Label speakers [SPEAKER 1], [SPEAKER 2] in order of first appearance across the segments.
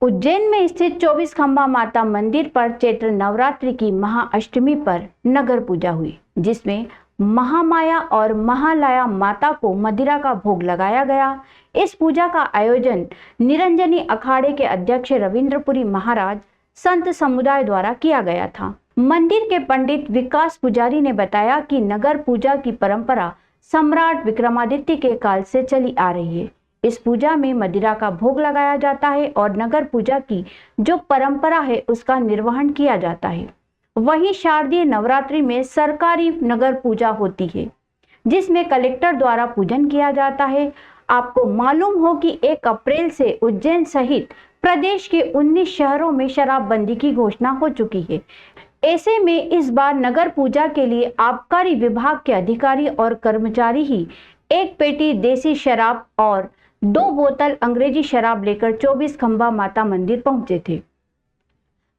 [SPEAKER 1] उज्जैन में स्थित 24 खंबा माता मंदिर पर चैत्र नवरात्रि की महाअष्टमी पर नगर पूजा हुई, जिसमें महामाया और महालया माता को मदिरा का भोग लगाया गया। इस पूजा का आयोजन निरंजनी अखाड़े के अध्यक्ष रविंद्रपुरी महाराज संत समुदाय द्वारा किया गया था। मंदिर के पंडित विकास पुजारी ने बताया कि नगर पूजा की परंपरा सम्राट विक्रमादित्य के काल से चली आ रही है। इस पूजा में मदिरा का भोग लगाया जाता है और नगर पूजा की जो परंपरा है उसका निर्वहन किया जाता है। वहीं शारदीय नवरात्रि में सरकारी नगर पूजा होती है, जिसमें कलेक्टर द्वारा पूजन किया जाता है। आपको मालूम हो कि 1 अप्रैल से उज्जैन सहित प्रदेश के 19 शहरों में शराबबंदी की घोषणा हो चुकी है। ऐसे में इस बार नगर पूजा के लिए आबकारी विभाग के अधिकारी और कर्मचारी ही 1 पेटी देसी शराब और 2 बोतल अंग्रेजी शराब लेकर 24 खंबा माता मंदिर पहुंचे थे।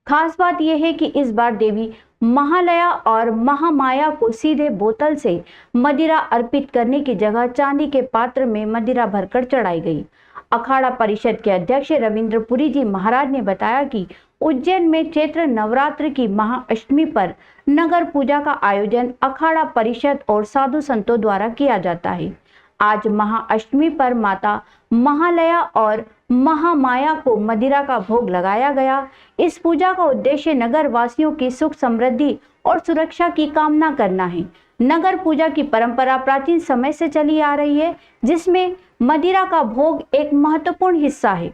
[SPEAKER 1] खास बात यह है कि इस बार देवी महालया और महामाया को सीधे बोतल से मदिरा अर्पित करने की जगह चांदी के पात्र में मदिरा भरकर चढ़ाई गई। अखाड़ा परिषद के अध्यक्ष रविंद्रपुरी जी महाराज ने बताया कि उज्जैन में चैत्र नवरात्र की महाअष्टमी पर नगर पूजा का आयोजन अखाड़ा परिषद और साधु संतों द्वारा किया जाता है। आज महाअष्टमी पर माता महालया और महामाया को मदिरा का भोग लगाया गया। इस पूजा का उद्देश्य नगर वासियों की सुख समृद्धि और सुरक्षा की कामना करना है। नगर पूजा की परंपरा प्राचीन समय से चली आ रही है, जिसमें मदिरा का भोग एक महत्वपूर्ण हिस्सा है।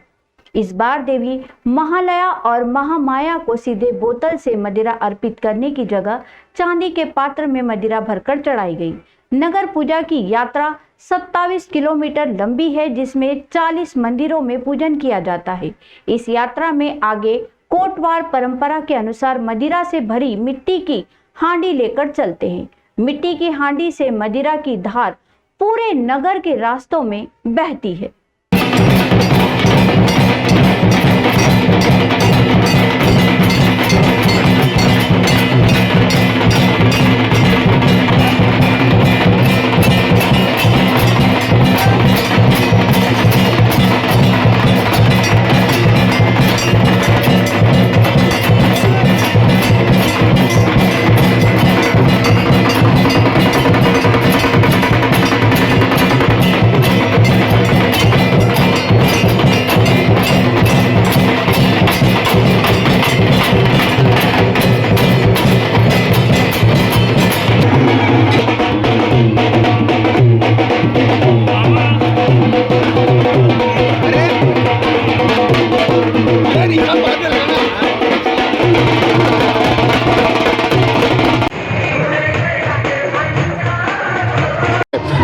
[SPEAKER 1] इस बार देवी महालया और महामाया को सीधे बोतल से मदिरा अर्पित करने की जगह चांदी के पात्र में मदिरा भरकर चढ़ाई गई। नगर पूजा की यात्रा 27 किलोमीटर लंबी है, जिसमें 40 मंदिरों में पूजन किया जाता है। इस यात्रा में आगे कोटवार परंपरा के अनुसार मदिरा से भरी मिट्टी की हांडी लेकर चलते हैं। मिट्टी की हांडी से मदिरा की धार पूरे नगर के रास्तों में बहती है।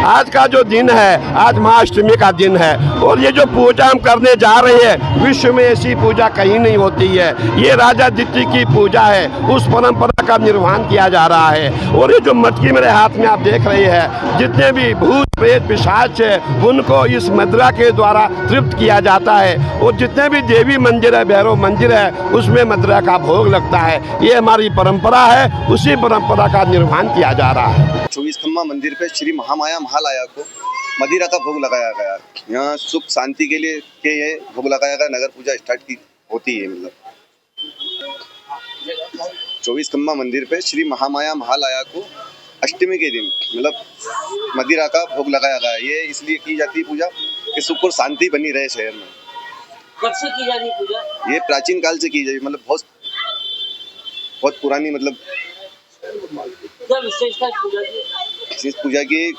[SPEAKER 2] आज का जो दिन है, आज महाअष्टमी का दिन है और ये जो पूजा हम करने जा रहे हैं, विश्व में ऐसी पूजा कहीं नहीं होती है। ये राजा दित्य की पूजा है, उस परंपरा का निर्वहन किया जा रहा है। और ये जो मटकी मेरे हाथ में आप देख रहे हैं, जितने भी भूत प्रेत पिशाच है, उनको इस मदिरा के द्वारा तृप्त किया जाता है। और जितने भी देवी मंदिर है, भैरव मंदिर है, उसमें मदिरा का भोग लगता है। ये हमारी परंपरा है, उसी परंपरा का निर्वहन किया जा रहा है।
[SPEAKER 3] 24 खंबा मंदिर पे श्री महामाया महालया को मदिरा का भोग लगाया गया। यहाँ सुख शांति के लिए ये भोग लगाया गया। नगर पूजा स्टार्ट की होती है। मतलब 24 खंबा मंदिर पे श्री महामाया महालया को अष्टमी के दिन मतलब मदिरा का भोग लगाया गया। ये इसलिए की जाती है पूजा कि सुख और शांति बनी रहे शहर में।
[SPEAKER 4] कब से की जा रही पूजा? ये
[SPEAKER 3] प्राचीन काल से की जाती, मतलब बहुत पुरानी। मतलब
[SPEAKER 4] क्या विशेषता पूजा की?
[SPEAKER 3] इस पूजा की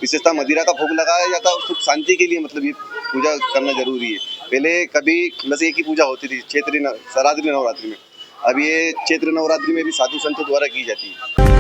[SPEAKER 3] विशेषता मदिरा का भोग लगाया जाता है और सुख शांति के लिए मतलब ये पूजा करना जरूरी है। पहले कभी बस एक ही पूजा होती थी शारदीय नवरात्रि में। अब ये चैत्र नवरात्रि में भी साधु संतों द्वारा की जाती है।